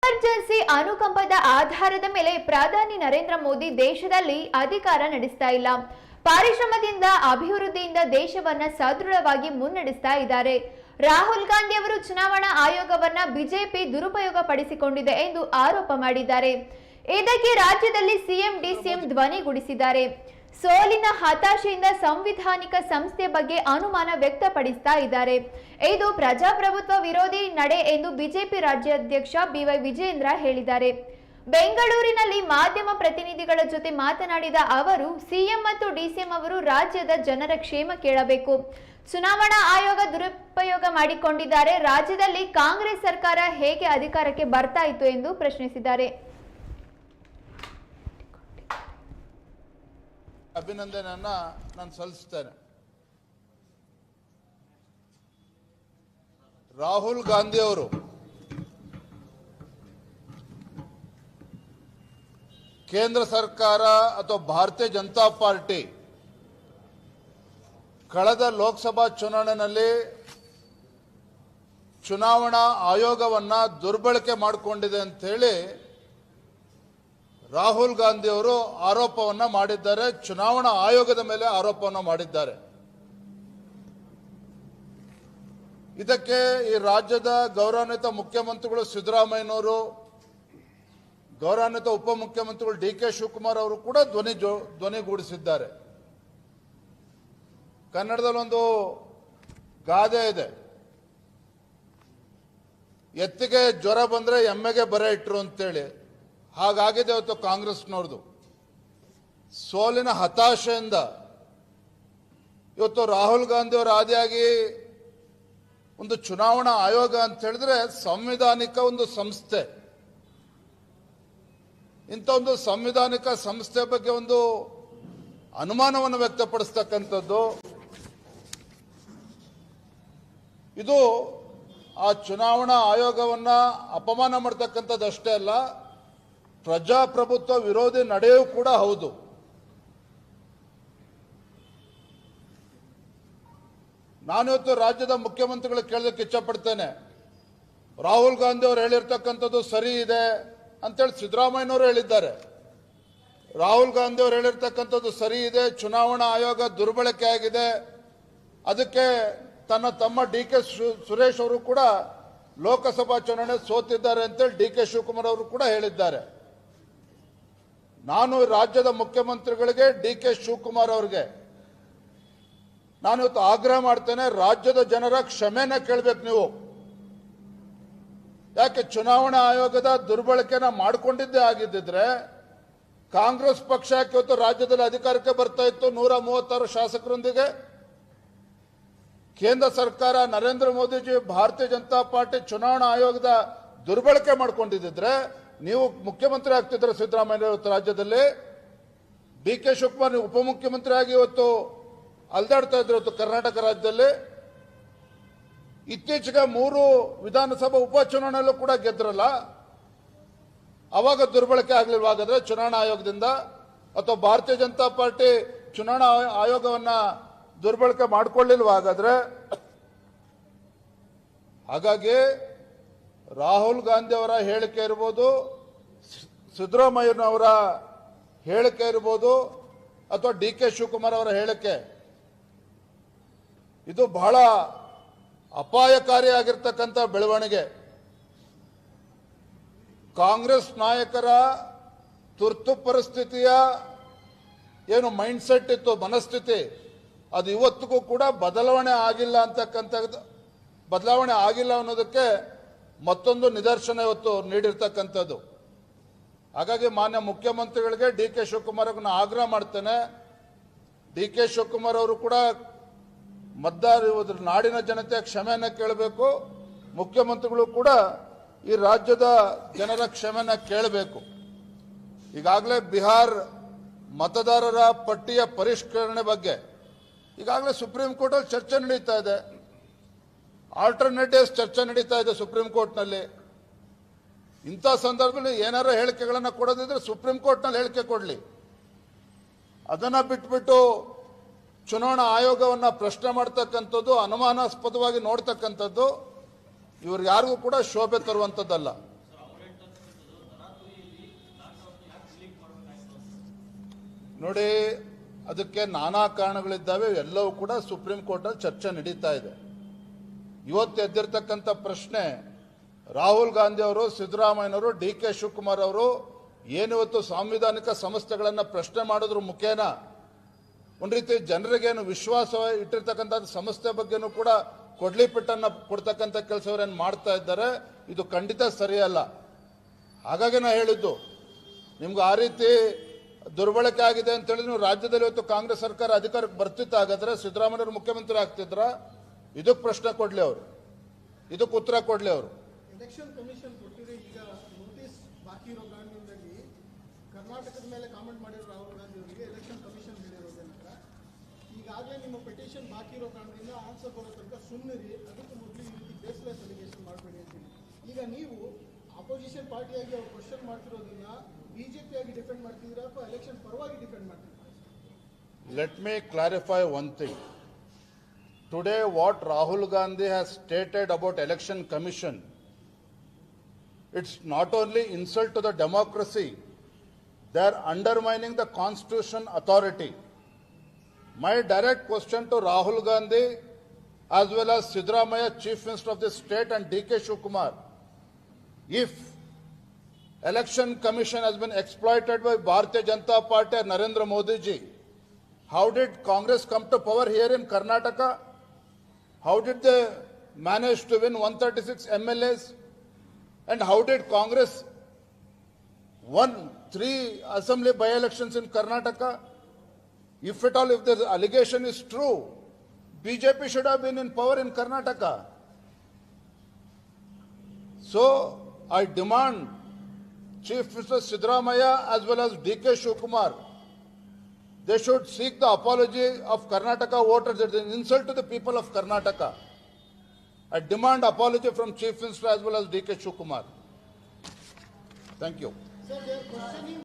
Emergency ಅನುಕಂಪದ ಆಧಾರದ ಮೇಲೆ ಪ್ರಧಾನಿ ನರೇಂದ್ರ ಮೋದಿ ದೇಶದಲ್ಲಿ ಅಧಿಕಾರ ನಡೆಸ್ತಾ ಇಲ್ಲ. ಪರಿಶ್ರಮದಿಂದ ಅಭಿವೃದ್ಧಿಯಿಂದ ದೇಶವನ್ನ ಸದೃಢವಾಗಿ ಮುನ್ನಡೆಸ್ತಾ ಇದ್ದಾರೆ. ರಾಹುಲ್ ಗಾಂಧಿ ಅವರು ಚುನಾವಣಾ ಆಯೋಗವನ್ನ ಬಿಜೆಪಿ ದುರುಪಯೋಗ ಪಡಿಸಿಕೊಂಡಿದೆ ಎಂದು ಆರೋಪ ಮಾಡಿದ್ದಾರೆ. ಇದಕ್ಕೆ ರಾಜ್ಯದಲ್ಲಿ ಸಿಎಂ ಡಿಸಿಎಂ ಧ್ವನಿಗೂಡಿಸಿದ್ದಾರೆ. ಸೋಲಿನ ಹತಾಶೆಯಿಂದ ಸಂವಿಧಾನಿಕ ಸಂಸ್ಥೆ ಬಗ್ಗೆ ಅನುಮಾನ ವ್ಯಕ್ತಪಡಿಸ್ತಾ ಇದ್ದಾರೆ. ಇದು ಪ್ರಜಾಪ್ರಭುತ್ವ ವಿರೋಧಿ ನಡೆ ಎಂದು ಬಿಜೆಪಿ ರಾಜ್ಯಾಧ್ಯಕ್ಷ ಬಿವೈ ವಿಜಯೇಂದ್ರ ಹೇಳಿದ್ದಾರೆ. ಬೆಂಗಳೂರಿನಲ್ಲಿ ಮಾಧ್ಯಮ ಪ್ರತಿನಿಧಿಗಳ ಜೊತೆ ಮಾತನಾಡಿದ ಅವರು, ಸಿಎಂ ಮತ್ತು ಡಿಸಿಎಂ ಅವರು ರಾಜ್ಯದ ಜನರ ಕ್ಷೇಮ ಕೇಳಬೇಕು. ಚುನಾವಣಾ ಆಯೋಗ ದುರುಪಯೋಗ ಮಾಡಿಕೊಂಡಿದ್ದಾರೆ. ರಾಜ್ಯದಲ್ಲಿ ಕಾಂಗ್ರೆಸ್ ಸರ್ಕಾರ ಹೇಗೆ ಅಧಿಕಾರಕ್ಕೆ ಬರ್ತಾ ಇತ್ತು ಎಂದು ಪ್ರಶ್ನಿಸಿದ್ದಾರೆ. ಅಭಿನಂದನೆಯನ್ನ ನಾನು ಸಲ್ಲಿಸುತ್ತೇನೆ. ರಾಹುಲ್ ಗಾಂಧಿ ಅವರು ಕೇಂದ್ರ ಸರ್ಕಾರ ಅಥವಾ ಭಾರತೀಯ ಜನತಾ ಪಾರ್ಟಿ ಕಳೆದ ಲೋಕಸಭಾ ಚುನಾವಣೆಯಲ್ಲಿ ಚುನಾವಣಾ ಆಯೋಗವನ್ನ ದುರ್ಬಳಕೆ ಮಾಡಿಕೊಂಡಿದೆ ಅಂತ ಹೇಳಿ ರಾಹುಲ್ ಗಾಂಧಿ ಅವರು ಆರೋಪವನ್ನ ಮಾಡಿದ್ದಾರೆ. ಚುನಾವಣಾ ಆಯೋಗದ ಮೇಲೆ ಆರೋಪವನ್ನು ಮಾಡಿದ್ದಾರೆ. ಇದಕ್ಕೆ ಈ ರಾಜ್ಯದ ಗೌರವಾನ್ವಿತ ಮುಖ್ಯಮಂತ್ರಿಗಳು ಸಿದ್ದರಾಮಯ್ಯನವರು, ಗೌರವಾನ್ವಿತ ಉಪಮುಖ್ಯಮಂತ್ರಿಗಳು ಡಿ.ಕೆ. ಶಿವಕುಮಾರ್ ಅವರು ಕೂಡ ಧ್ವನಿಗೂಡಿಸಿದ್ದಾರೆ. ಕನ್ನಡದಲ್ಲೊಂದು ಗಾದೆ ಇದೆ, ಎತ್ತಿಗೆ ಜ್ವರ ಬಂದ್ರೆ ಎಮ್ಮೆಗೆ ಬರೆ ಇಟ್ರು ಅಂತೇಳಿ. ಹಾಗಾಗಿದೆ ಇವತ್ತು ಕಾಂಗ್ರೆಸ್ನವ್ರದ್ದು. ಸೋಲಿನ ಹತಾಶೆಯಿಂದ ಇವತ್ತು ರಾಹುಲ್ ಗಾಂಧಿ ಅವರ ಆದಿಯಾಗಿ ಒಂದು ಚುನಾವಣಾ ಆಯೋಗ ಅಂತ ಹೇಳಿದ್ರೆ ಸಂವಿಧಾನಿಕ ಒಂದು ಸಂಸ್ಥೆ. ಇಂಥ ಒಂದು ಸಂವಿಧಾನಿಕ ಸಂಸ್ಥೆ ಬಗ್ಗೆ ಒಂದು ಅನುಮಾನವನ್ನು ವ್ಯಕ್ತಪಡಿಸ್ತಕ್ಕಂಥದ್ದು, ಇದು ಆ ಚುನಾವಣಾ ಆಯೋಗವನ್ನ ಅಪಮಾನ ಮಾಡ್ತಕ್ಕಂಥದ್ದು ಅಷ್ಟೇ ಅಲ್ಲ, ಪ್ರಜಾಪ್ರಭುತ್ವ ವಿರೋಧಿ ನಡೆಯೂ ಕೂಡ ಹೌದು. ನಾನಿವತ್ತು ರಾಜ್ಯದ ಮುಖ್ಯಮಂತ್ರಿಗಳು ಕೇಳೋದಕ್ಕೆ ಇಚ್ಛಪಡ್ತೇನೆ. ರಾಹುಲ್ ಗಾಂಧಿ ಅವರು ಹೇಳಿರ್ತಕ್ಕಂಥದ್ದು ಸರಿ ಇದೆ ಅಂತೇಳಿ ಸಿದ್ದರಾಮಯ್ಯನವರು ಹೇಳಿದ್ದಾರೆ. ರಾಹುಲ್ ಗಾಂಧಿ ಅವರು ಹೇಳಿರ್ತಕ್ಕಂಥದ್ದು ಸರಿ ಇದೆ, ಚುನಾವಣಾ ಆಯೋಗ ದುರ್ಬಳಕೆ ಆಗಿದೆ, ಅದಕ್ಕೆ ತನ್ನ ತಮ್ಮ ಡಿ.ಕೆ. ಸುರೇಶ್ ಅವರು ಕೂಡ ಲೋಕಸಭಾ ಚುನಾವಣೆ ಸೋತಿದ್ದಾರೆ ಅಂತೇಳಿ ಡಿ.ಕೆ. ಶಿವಕುಮಾರ್ ಅವರು ಕೂಡ ಹೇಳಿದ್ದಾರೆ. ನಾನು ರಾಜ್ಯದ ಮುಖ್ಯಮಂತ್ರಿಗಳಿಗೆ, ಡಿ.ಕೆ. ಶಿವಕುಮಾರ್ ಅವರಿಗೆ ನಾನು ಇವತ್ತು ಆಗ್ರಹ ಮಾಡ್ತೇನೆ, ರಾಜ್ಯದ ಜನರ ಕ್ಷಮೆನ ಕೇಳಬೇಕು ನೀವು. ಯಾಕೆ ಚುನಾವಣಾ ಆಯೋಗದ ದುರ್ಬಳಕೆನ ಮಾಡಿಕೊಂಡಿದ್ದೇ ಆಗಿದ್ದಿದ್ರೆ ಕಾಂಗ್ರೆಸ್ ಪಕ್ಷ ಇವತ್ತು ರಾಜ್ಯದಲ್ಲಿ ಅಧಿಕಾರಕ್ಕೆ ಬರ್ತಾ ಇತ್ತು 136 ಶಾಸಕರೊಂದಿಗೆ. ಕೇಂದ್ರ ಸರ್ಕಾರ ನರೇಂದ್ರ ಮೋದಿಜಿ ಭಾರತೀಯ ಜನತಾ ಪಾರ್ಟಿ ಚುನಾವಣಾ ಆಯೋಗದ ದುರ್ಬಳಕೆ ಮಾಡಿಕೊಂಡಿದ್ದರೆ ನೀವು ಮುಖ್ಯಮಂತ್ರಿ ಆಗ್ತಿದ್ರೆ ಸಿದ್ದರಾಮಯ್ಯ ಇವತ್ತು ರಾಜ್ಯದಲ್ಲಿ. ಡಿ.ಕೆ. ಶಿವಕುಮಾರ್ ಉಪಮುಖ್ಯಮಂತ್ರಿ ಆಗಿ ಇವತ್ತು ಅಲ್ದಾಡ್ತಾ ಇದ್ರು ಇವತ್ತು ಕರ್ನಾಟಕ ರಾಜ್ಯದಲ್ಲಿ. ಇತ್ತೀಚೆಗೆ 3 ವಿಧಾನಸಭಾ ಉಪಚುನಾವಣೆಯಲ್ಲೂ ಕೂಡ ಗೆದ್ರಲ್ಲ, ಅವಾಗ ದುರ್ಬಳಕೆ ಆಗ್ಲಿಲ್ವಾ? ಹಾಗಾದ್ರೆ ಚುನಾವಣಾ ಆಯೋಗದಿಂದ ಅಥವಾ ಭಾರತೀಯ ಜನತಾ ಪಾರ್ಟಿ ಚುನಾವಣಾ ಆಯೋಗವನ್ನ ದುರ್ಬಳಕೆ ಮಾಡಿಕೊಳ್ಳಿಲ್ವಾ ಹಾಗಾದ್ರೆ? ಹಾಗಾಗಿ ರಾಹುಲ್ ಗಾಂಧಿ ಅವರ ಹೇಳಿಕೆ ಇರ್ಬೋದು, ಸಿದ್ದರಾಮಯ್ಯನವರ ಹೇಳಿಕೆ ಇರ್ಬೋದು, ಅಥವಾ ಡಿ.ಕೆ. ಶಿವಕುಮಾರ್ ಅವರ ಹೇಳಿಕೆ, ಇದು ಬಹಳ ಅಪಾಯಕಾರಿಯಾಗಿರ್ತಕ್ಕಂಥ ಬೆಳವಣಿಗೆ. ಕಾಂಗ್ರೆಸ್ ನಾಯಕರ ತುರ್ತು ಪರಿಸ್ಥಿತಿಯ ಏನು ಮೈಂಡ್ ಸೆಟ್ ಇತ್ತು, ಮನಸ್ಥಿತಿ, ಅದು ಇವತ್ತಿಗೂ ಕೂಡ ಬದಲಾವಣೆ ಆಗಿಲ್ಲ ಅನ್ನೋದಕ್ಕೆ ಮತ್ತೊಂದು ನಿದರ್ಶನ ಇವತ್ತು ನೀಡಿರ್ತಕ್ಕಂಥದ್ದು. ಹಾಗಾಗಿ ಮಾನ್ಯ ಮುಖ್ಯಮಂತ್ರಿಗಳಿಗೆ, ಡಿ.ಕೆ. ಶಿವಕುಮಾರ್ ಅವ್ರನ್ನ ಆಗ್ರಹ ಮಾಡ್ತೇನೆ, ಡಿ.ಕೆ. ಶಿವಕುಮಾರ್ ಅವರು ಕೂಡ ನಾಡಿನ ಜನತೆಯ ಕ್ಷಮೆಯನ್ನ ಕೇಳಬೇಕು, ಮುಖ್ಯಮಂತ್ರಿಗಳು ಕೂಡ ಈ ರಾಜ್ಯದ ಜನರ ಕ್ಷಮೆಯನ್ನ ಕೇಳಬೇಕು. ಈಗಾಗಲೇ ಬಿಹಾರ್ ಮತದಾರರ ಪಟ್ಟಿಯ ಪರಿಷ್ಕರಣೆ ಬಗ್ಗೆ ಈಗಾಗಲೇ ಸುಪ್ರೀಂ ಕೋರ್ಟ್ ಅಲ್ಲಿ ಚರ್ಚೆ ನಡೀತಾ ಇದೆ. ಆಲ್ಟರ್ನೇಟಿವ್ಸ್ ಚರ್ಚೆ ನಡೀತಾ ಇದೆ ಸುಪ್ರೀಂ ಕೋರ್ಟ್ನಲ್ಲಿ. ಇಂಥ ಸಂದರ್ಭದಲ್ಲಿ ಏನಾರ ಹೇಳಿಕೆಗಳನ್ನು ಕೊಡೋದಿದ್ರೆ ಸುಪ್ರೀಂ ಕೋರ್ಟ್ನಲ್ಲಿ ಹೇಳಿಕೆ ಕೊಡಲಿ. ಅದನ್ನ ಬಿಟ್ಬಿಟ್ಟು ಚುನಾವಣಾ ಆಯೋಗವನ್ನ ಪ್ರಶ್ನೆ ಮಾಡ್ತಕ್ಕಂಥದ್ದು, ಅನುಮಾನಾಸ್ಪದವಾಗಿ ನೋಡ್ತಕ್ಕಂಥದ್ದು ಇವ್ರಿಗೆ ಯಾರಿಗೂ ಕೂಡ ಶೋಭೆ ತರುವಂಥದ್ದಲ್ಲ. ನೋಡಿ, ಅದಕ್ಕೆ ನಾನಾ ಕಾರಣಗಳಿದ್ದಾವೆ. ಎಲ್ಲವೂ ಕೂಡ ಸುಪ್ರೀಂ ಕೋರ್ಟಲ್ಲಿ ಚರ್ಚೆ ನಡೀತಾ ಇದೆ. ಇವತ್ತು ಎದ್ದಿರ್ತಕ್ಕಂಥ ಪ್ರಶ್ನೆ, ರಾಹುಲ್ ಗಾಂಧಿ ಅವರು, ಸಿದ್ದರಾಮಯ್ಯನವರು, ಡಿ ಕೆ ಶಿವಕುಮಾರ್ ಅವರು ಏನಿವತ್ತು ಸಾಂವಿಧಾನಿಕ ಸಂಸ್ಥೆಗಳನ್ನು ಪ್ರಶ್ನೆ ಮಾಡೋದ್ರ ಮುಖೇನ ಒಂದು ರೀತಿ ಜನರಿಗೇನು ವಿಶ್ವಾಸ ಇಟ್ಟಿರ್ತಕ್ಕಂಥ ಸಂಸ್ಥೆ ಬಗ್ಗೆನೂ ಕೂಡ ಕೊಡ್ಲಿ ಪಿಟ್ಟನ್ನು ಕೊಡ್ತಕ್ಕಂಥ ಕೆಲಸವರೇನು ಮಾಡ್ತಾ ಇದ್ದಾರೆ. ಇದು ಖಂಡಿತ ಸರಿಯಲ್ಲ. ಹಾಗಾಗಿ ನಾ ಹೇಳಿದ್ದು, ನಿಮ್ಗೆ ಆ ರೀತಿ ದುರ್ಬಳಕೆ ಆಗಿದೆ ಅಂತ ಹೇಳಿ ನೀವು ರಾಜ್ಯದಲ್ಲಿ ಇವತ್ತು ಕಾಂಗ್ರೆಸ್ ಸರ್ಕಾರ ಅಧಿಕಾರಕ್ಕೆ ಬರ್ತಿತ್ತು. ಹಾಗಾದ್ರೆ ಸಿದ್ದರಾಮಯ್ಯವರು ಮುಖ್ಯಮಂತ್ರಿ ಆಗ್ತಿದ್ರ? ಇದಕ್ಕೆ ಪ್ರಶ್ನೆ ಕೊಡ್ಲಿ ಅವರು, ಇದಕ್ಕೆ ಉತ್ತರ ಕೊಡ್ಲಿ ಅವರು. ಎಲೆಕ್ಷನ್ ಕಮಿಷನ್ ಕೊಟ್ಟಿರೋ ಈಗ ನೋಟಿಸ್ ಬಾಕಿ ಇರೋ ಕಾರಣದಿಂದಾಗಿ ಕರ್ನಾಟಕದ ಮೇಲೆ ಕಾಮೆಂಟ್ ಮಾಡಿರೋ ರಾಹುಲ್ ಗಾಂಧಿ ಅವರಿಗೆ ಎಲೆಕ್ಷನ್ ಕಮಿಷನ್ ಹೇಳಿರೋದೇನಂದ್ರೆ, ಈಗಾಗಲೇ ನಿಮ್ಮ ಪಿಟಿಷನ್ ಬಾಕಿ ಇರೋ ಕಾರಣದಿಂದ ಆನ್ಸರ್ ಕೊಡೋ ತನಕ ಸುಮ್ಮನಿರಿ, ಅದಕ್ಕೆ ಮೊದಲು ಈ ರೀತಿ ಬೇಸ್ಲೆಸ್ ಅಲಿಗೇಷನ್ ಮಾಡಬೇಡಿ ಅಂತೀನಿ. ಈಗ ನೀವು ಅಪೋಸಿಷನ್ ಪಾರ್ಟಿಯಾಗಿ ಅವ್ರು ಕ್ವಶನ್ ಮಾಡ್ತಿರೋದನ್ನ ಬಿಜೆಪಿ ಆಗಿ ಡಿಫೆಂಡ್ ಮಾಡ್ತಿದ್ದೀರಾ ಅಥವಾ ಎಲೆಕ್ಷನ್ ಪರವಾಗಿ ಡಿಫೆಂಡ್ ಮಾಡ್ತಿದ್ದೀರಾ? Let me clarify one thing. Today, what Rahul Gandhi has stated about election commission, it's not only insult to the democracy, they are undermining the constitution authority. My direct question to Rahul Gandhi as well as Siddaramaiah, Chief Minister of the state, and D.K. Shivakumar, if election commission has been exploited by Bharatiya Janata Party and Narendra Modi ji, how did Congress come to power here in Karnataka? How did they manage to win 136 MLAs? And how did Congress won 3 assembly by-elections in Karnataka? If at all, if the allegation is true, BJP should have been in power in Karnataka. So, I demand Chief Minister Siddaramaiah as well as D.K. Shivakumar, they should seek the apology of Karnataka voters. It's an insult to the people of Karnataka. I demand apology from Chief Minister as well as D.K. Shivakumar. Thank you. Sir, they are questioning